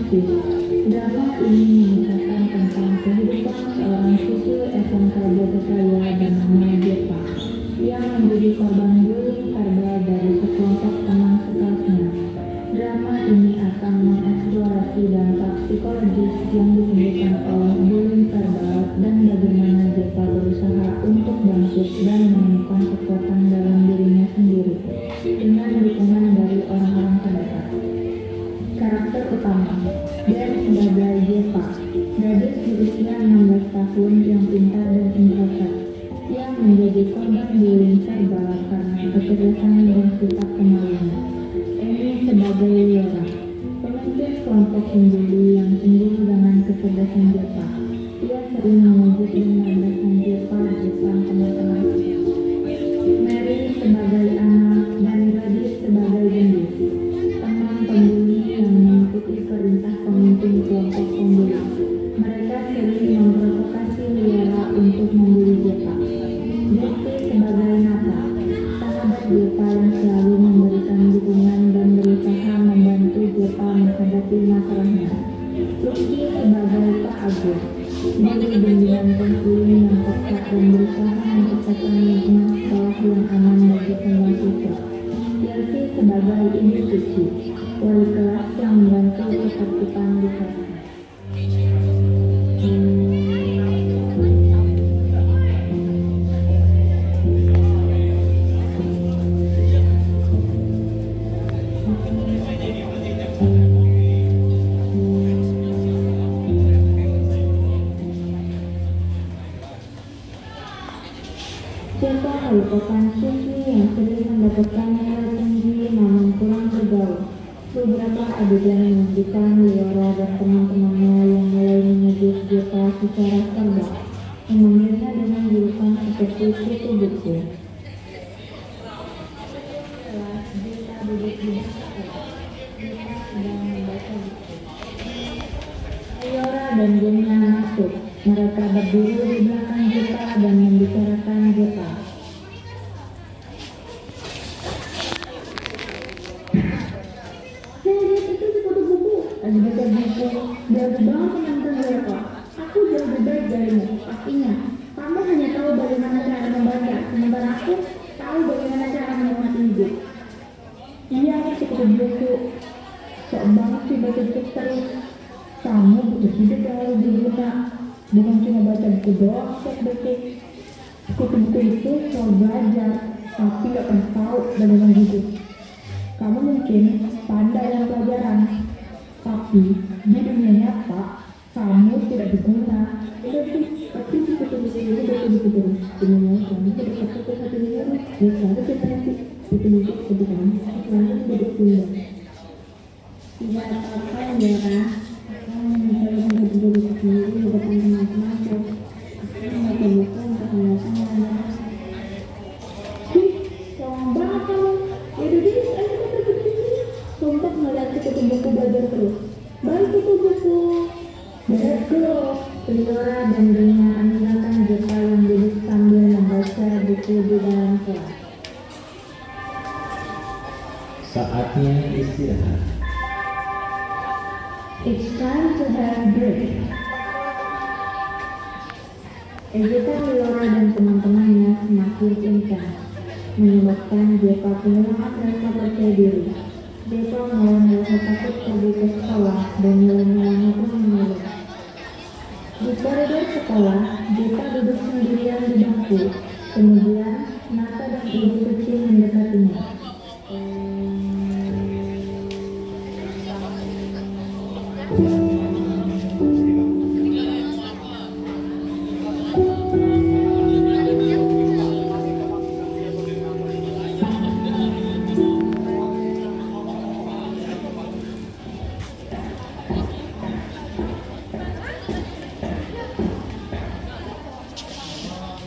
Narsis. Drama ini mengisahkan tentang kehidupan seorang siswi SMK Jogakaya bernama Jepa yang menjadi korban bullying verbal dari sekelompok teman sekelasnya. Drama ini akan mengeksplorasi dampak psikologis yang ditimbulkan oleh bullying verbal dan bagaimana Jepa berusaha untuk bangkit dan menemukan kekuatan dalam dirinya sendiri dengan dukungan dari orang-orang terdekat. Karakter utama Dan sebagai Jepa, gadis berusia 16 tahun yang pintar dan introvert, yang menjadi korban bullying verbal karena kecerdasan dan sifat pemalunya. Amy sebagai Leora, pemimpin kelompok pembuli yang sendiri dengan kecerdasan Jepa. Ia sering memujuk dan merendahkan Jepa di depan teman-teman. Mary sebagai anak dan Gadis sebagai gendis, teman pembuli yang mengikuti perintah pemimpin kelompok pembuli. Mereka sering memprovokasi Leora untuk membuli Jepa. Jessie sebagai Nata, sahabat Jepa yang selalu memberikan dukungan dan berusaha membantu Jepa menghadapi masalahnya. Lucky sebagai Pak Agus, guru bimbingan konseling yang peka dan berusaha menciptakan lingkungan sekolah yang aman bagi semua siswa. Yelsi sebagai ibu suci, wali kelas yang membantu ketertiban di kelas. Jepa merupakan siswi yang sering mendapatkan nilai tinggi namun kurang bergaul. Beberapa adegan menunjukkan Leora dan teman-temannya yang mulai menyebut Jepa secara verbal, memanggilnya dengan julukan seperti kutu buku. Setelah Jepa duduk di sekolah, Jepa sedang membaca buku. Leora dan gengnya masuk. Mereka berdiri di belakang Jepa dan membicarakan Jepa. Saya lihat itu di foto buku. Lagi baca buku. Jago banget menonton Jepa. Aku jauh lebih baik darimu. Pastinya. Kamu hanya tahu bagaimana cara membaca, sementara aku tahu bagaimana cara menikmati hidup. Iya, aku suka buku. Sok banget sih baca buku terus. Kamu butuh hidup yang lebih berguna. Bukan cuma baca buku doang setiap detik. Buku-buku itu soal belajar, tapi gak pernah tahu bagaimana hidup. Kamu mungkin pandai dalam pelajaran, tapi di dunia nyata kamu tidak berguna. Tapi buku-buku ini buku-buku terus. Dunia kamu tidak satu-satu dunia. Ya selalu kita nanti buku-buku lebih kamu selalu tidak guna. Tidak apa-apa ya. Saya membaca buku sendiri di depan teman-teman. Saya membaca buku untuk menyenangkan. Sombong banget kamu. Yaudah deh, ayo kita pergi sini. Sumpah ngeliat tutup buku belajar terus. Baik tutup buku. Let's go. Leora dan gengnya meninggalkan Jepa yang duduk sambil membaca buku di dalam kelas. Saatnya istirahat. It's time to have break. Ejekan Leora dan teman-temannya semakin intens, menyebabkan Jepa kehilangan rasa percaya diri. Jepa mulai merasa takut pergi ke sekolah dan nilai-nilainya pun menurun. Di koridor sekolah, Jepa duduk sendirian di bangku. Kemudian, Nata dan Ibu Suci mendekatinya.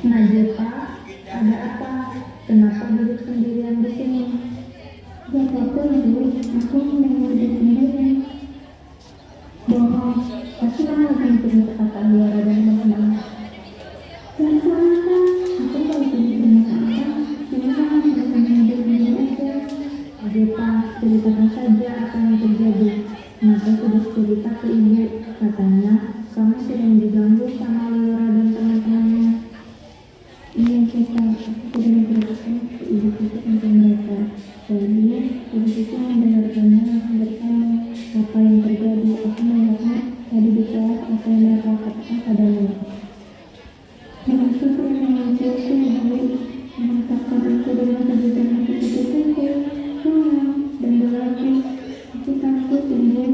Nah Jepa, ada apa? Kenapa duduk sendirian di sini? Gak apa-apa Ibu, aku memang duduk sendirian. Bohong, pasti kamu lagi mikirin perkataan Leora dan teman-teman. Dan kenapa? Aku kalau mikirin apa? Kenapa kamu merasa hidup di aja? Jepa, ceritakan saja apa yang terjadi. Nata sudah cerita cerita ke ibu, katanya kamu sering diganggu sama Leora dan teman-temannya. Iya kita, aku sudah beritahu ke ibu kita tentang mereka. Jadi, ibu kita mendengarkannya bersama apa yang terjadi. Aku melihatnya tadi di kelas apa yang mereka katakan padamu. Mereka sering mengajarku ibu, mengatakan aku dengan kejutan aku pukul, dan berlari. Aku takut ibu.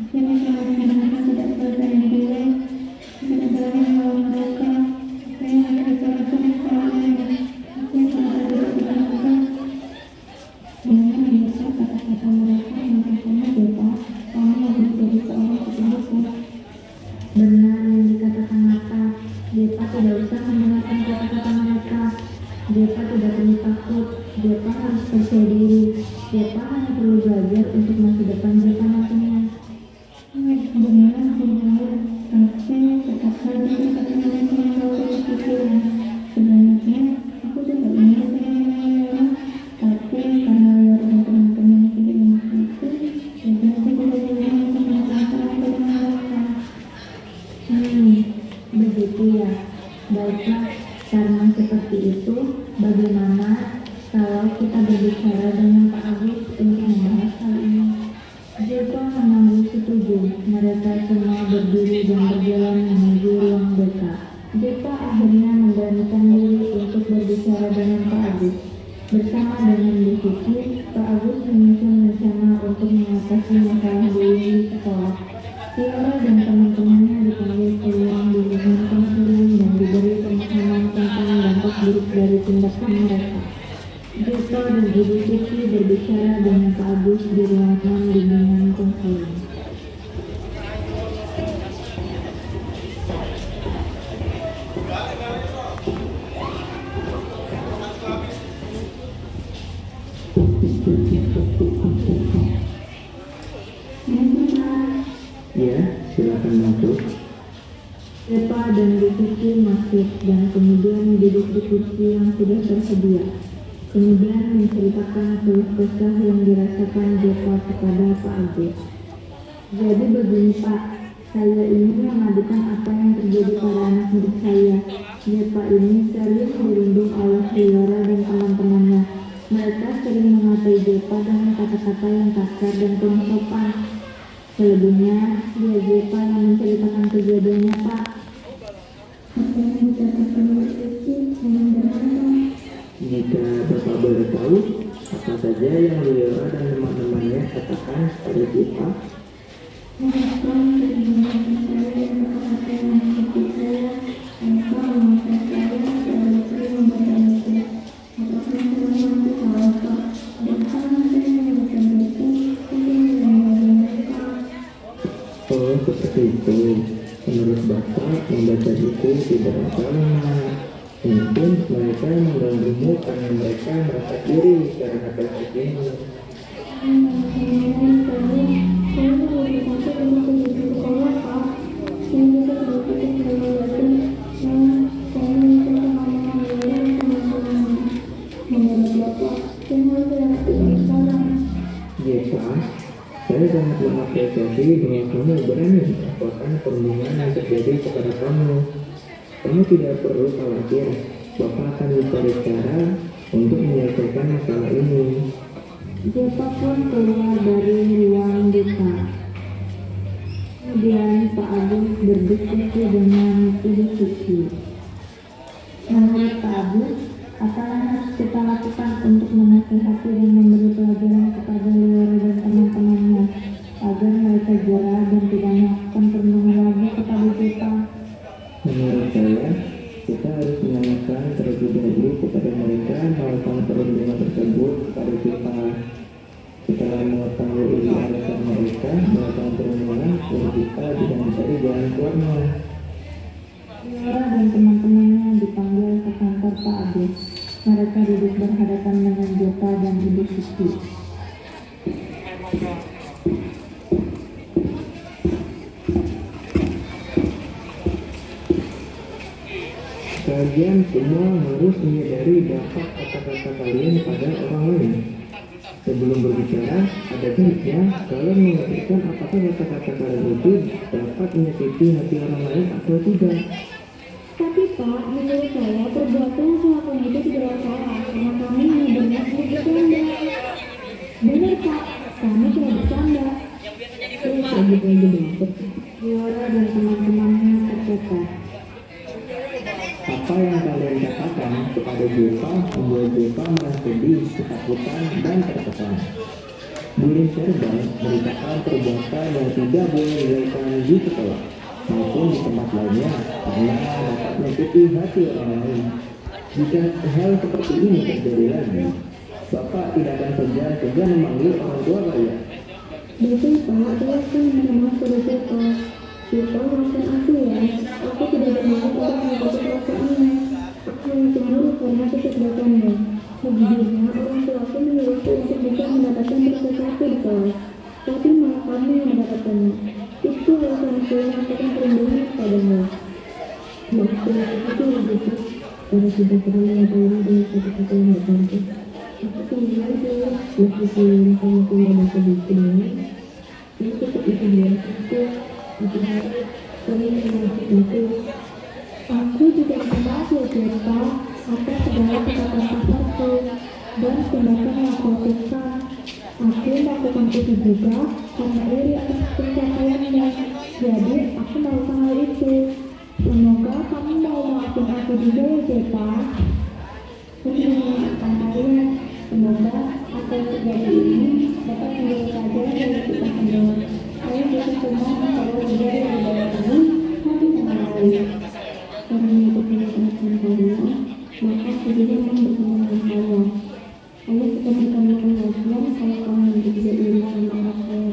Akhirnya mereka tidak percaya diri. Tidak berani melawan mereka. Saya hanya bicara soalnya. Aku merasa tidak berangkat. Dengan mendengar kata-kata mereka yang rasanya Bapak, kamu harus jadi seorang petunjuk. Benar yang dikatakan Nata. Depa tidak usah mendengarkan kata-kata mereka. Depa tidak perlu takut. Depa harus percaya diri. Depa hanya perlu belajar untuk masa depan Depa nantinya. Benar. Tapi tetap saja kata mereka yang selalu berpikiran. Sebenarnya aku tidak ingin saya, tapi karena Leora dan teman-teman tidak memakai itu, jadi aku tidak ingin untuk melakukan apa dengan mereka. Begitu ya. Baiklah, karena seperti itu, bagaimana kalau kita berbicara dengan Pak Agus untuk membahas hal ini? Joko mengambil setuju. Mereka semua berdiri dan berjalan menuju ruang BK. Joko akhirnya memberanikan diri untuk berbicara dengan Pak Agus. Bersama dengan Bu Suci, Pak Agus menyusun rencana untuk mengatasi masalah bullying di sekolah. Leora dan teman-temannya dipanggil ke ruang bimbingan konseling dan diberi pemahaman tentang dampak buruk dari tindakan mereka. Joko dan Ibu Suci berbicara dengan Pak Agus di ruangan bimbingan konseling. Ya, silakan masuk. Depa dan Bu Suci masuk dan kemudian duduk di kursi yang sudah tersedia. Kemudian menceritakan keluh kesah yang dirasakan Depa kepada Pak Agus. Jadi begini Pak, saya ini mengadukan apa yang terjadi pada anak didik saya. Depa ini sering dirundung oleh Leora dan teman-temannya. Mereka sering mengatai Depa dengan kata-kata yang kasar dan kurang sopan. Selebihnya, dia Depa yang menceritakan kejadiannya Pak. Apa yang dikatakan Bu Suci memang Jika Bapak boleh tahu, apa saja yang Leora dan teman-temannya katakan pada kita? mereka sering mengingatkan saya dan kata-kata yang menyakiti saya. Mereka memaksa saya selalu sering membaca buku. Apakah saya mampu salah Pak? Dan karena saya menyebutkan buku, saya mengenali mereka. Oh, seperti itu. Menurut Bapak, membaca buku tidak masalah. Mungkin mereka mengganggumu karena mereka merasa iri karena kasus ini. Saya mengalami satu untuk di sekolah Pak. Saya juga berpikir selalu yakin saya bisa pemahaman Leora dan teman-temannya. Menurut Bapak, saya harus lakukan sekarang. Jepang, saya sangat mengapresiasi bahwa kamu berani melaporkan perundungan yang terjadi kepada kamu. Kamu tidak perlu khawatir, Bapak akan mencari cara untuk menyelesaikan masalah ini. Depa pun keluar dari ruang duka. Kemudian Pak Agus berdiskusi dengan Ibu Suci. Menurut Pak Agus, apa yang harus kita lakukan untuk menasihati dan memberi pelajaran kepada Leora dan teman-temannya agar mereka jera dan tidak melakukan perundungan lagi kepada Depa? Menurut saya, kita harus menanyakan terlebih dahulu kepada mereka melakukan perundungan tersebut kepada kita. Setelah mengetahui alasan mereka melakukan perundungan, lalu kita bisa mencari jalan keluarnya. Leora dan teman-temannya dipanggil ke kantor Pak Agus. Mereka duduk berhadapan dengan Depa dan Ibu Suci. Kalian semua harus menyadari dampak kata-kata kalian pada orang lain. Sebelum berbicara, ada baiknya kalian memikirkan apakah kata-kata kalian itu dapat menyakiti hati orang lain atau tidak. Tapi Pak, menurut saya perbuatan yang saya lakukan itu tidak salah karena kami hanya berniat untuk bercanda. Benar Pak, kami cuma bercanda. Terus lagi belajar. Yora dan teman-temannya tercekat. Apa yang kalian katakan kepada Jeva membuat Jeva merasa sedih, ketakutan, dan tertekan. Bullying verbal merupakan perbuatan yang tidak boleh dilakukan di sekolah maupun di tempat lainnya karena dapat menyakiti hati orang lain. Jika hal seperti ini terjadi lagi, Bapak tidak akan segan-segan memanggil orang tua kalian. Betul Pak, saya akan minta maaf pada Jeva. Jeva, maafkan aku ya. Aku tidak bermaksud untuk mengikuti perasaannya. Aku hanya cemburu karena aku tidak bercanda. Sejujurnya, orang tua aku menyuruhku untuk bisa mendapatkan sesuatu di kelas. Tapi malah kamu yang mendapatkannya. Itu alasan aku mengatakan perlindungan kepadamu. Maksud itu begitu. Karena tidak perlu mengetahui dengan kata-kata yang tidak pantas. Aku sendiri aja, meskipun kamu tidak bisa dikendali. Ini tetap itu biasa. Aku harus sering mengajukanku. Aku juga minta maaf ya Jeva atas segala perkataan kasarku dan tindakan yang aku lakukan. Aku melakukan itu juga karena iri atas pencapaiannya. Jadi aku melakukan hal itu. Semoga kamu mau maafin aku juga ya Jeva. Saya mengingatkan kalian. Semoga apa yang terjadi ini dapat menjadi pelajaran dari kita semua. Saya bisa semua kalau tidak lebih banyak lagi hati sama lain. Karena itu penjelasan kalian, maka saya juga mau bersama dengan kalian. Saya suka memberikan penjelasan kalau kamu tidak hilang dengan anak saya.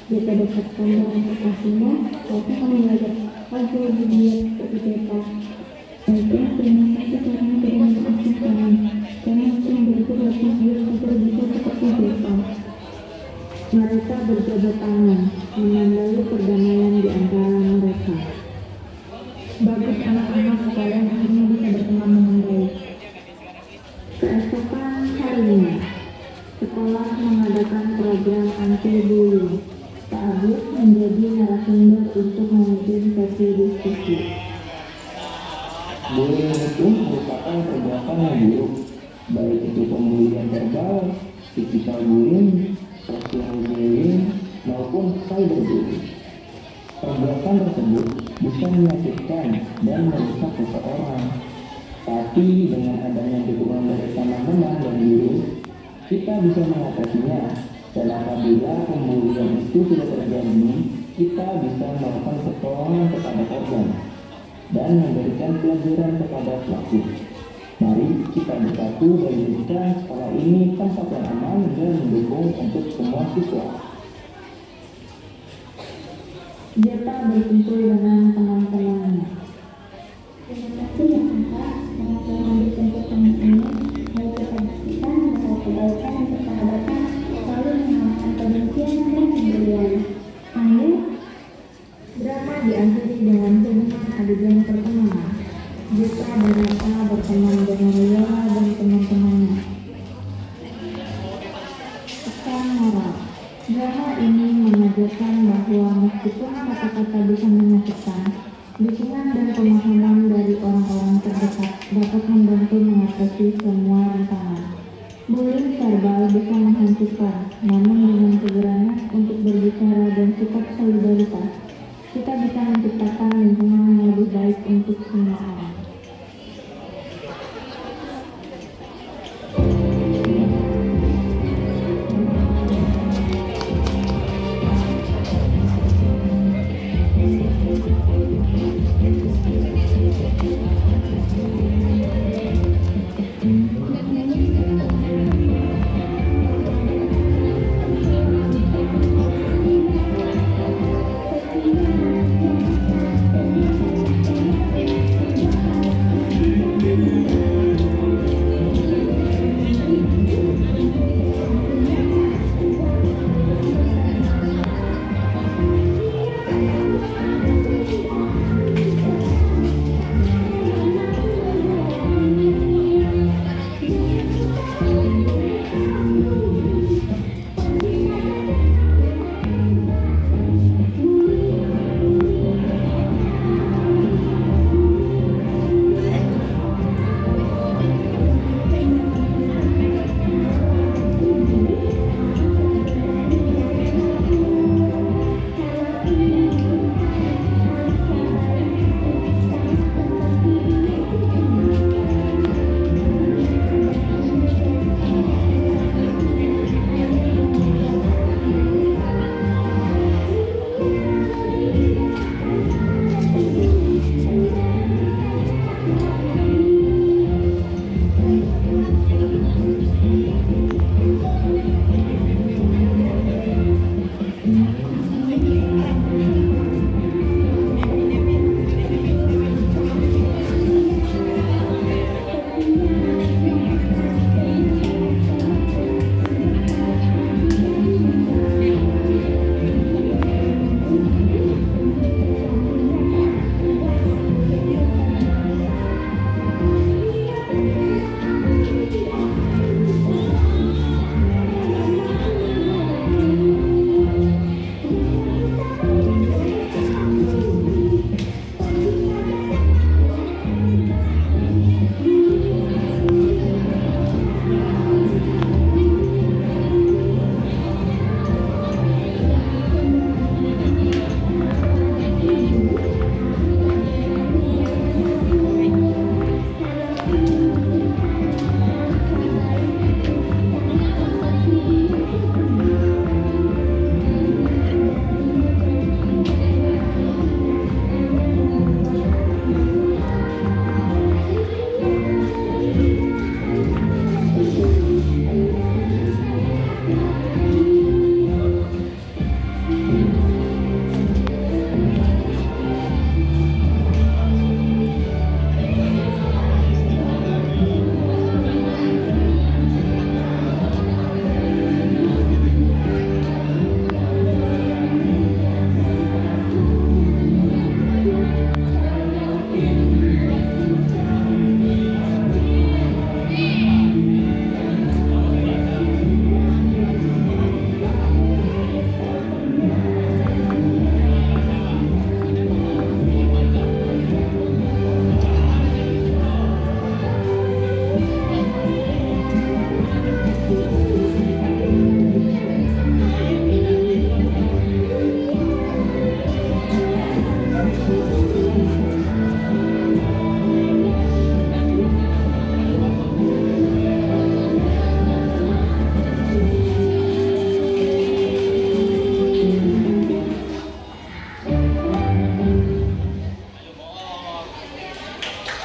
Jika dapatkan dengan kasihnya, saya akan belajar lagi lebih giat seperti Jeva. Baiklah, terima kasih karena sudah memaafkan kami. Karena aku memberikan lebih giat agar bisa seperti Jeva. Mereka berjabat tangan, menandai perdamaian di antara mereka. Bagus anak-anak, kalian akhirnya bisa berteman dengan baik. Keesokan harinya, sekolah mengadakan program anti-bullying. Pak Agus menjadi narasumber untuk memimpin sesi diskusi. Bullying itu merupakan perbuatan yang buruk, baik itu pembulian verbal, physical bullying, social bullying, maupun cyberbullying. Perbuatan tersebut bisa menyakitkan dan merusak seseorang. Tapi dengan adanya dukungan dari teman-teman dan guru, kita bisa mengatasinya. Dan apabila pembulian itu sudah terjadi, kita bisa melakukan pertolongan kepada korban dan memberikan pelajaran kepada pelaku. Mari kita bersatu dan menjadikan sekolah ini tempat yang aman dan mendukung untuk semua siswa. Jeva berkumpul dengan teman-temannya. Terima kasih ya Kakak, karena telah memberikan pertemuan ini. Mari kita buktikan bahwa kebaikan dan persahabatan selalu mengalahkan kebencian dan pembulian. Ayo, drama diakhiri dengan hubungan adegan pertemanan. Jeva dan Raka berteman dengan Yora dan teman-temannya. Pesan moral. Drama ini mengajarkan bahwa meskipun kata-kata bisa menyakitkan, dukungan dan pemahaman dari orang-orang terdekat dapat membantu mengatasi semua rintangan. Bullying verbal bisa menghancurkan, namun dengan keberanian untuk berbicara dan sikap solidaritas, kita bisa menciptakan lingkungan yang lebih baik untuk semua orang.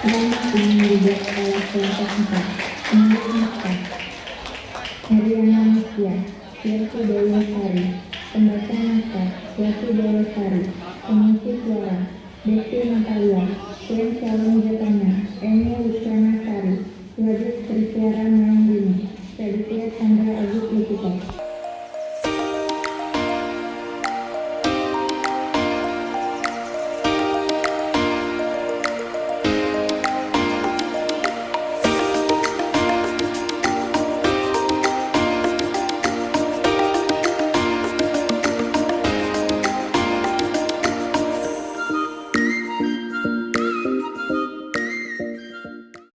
Drama ini dibuat oleh kelompok 4, Penulis naskah Heriana Mustia, Yati Dewi Lestari, Pembaca naskah Yati Dewi Lestari, Pengisi suara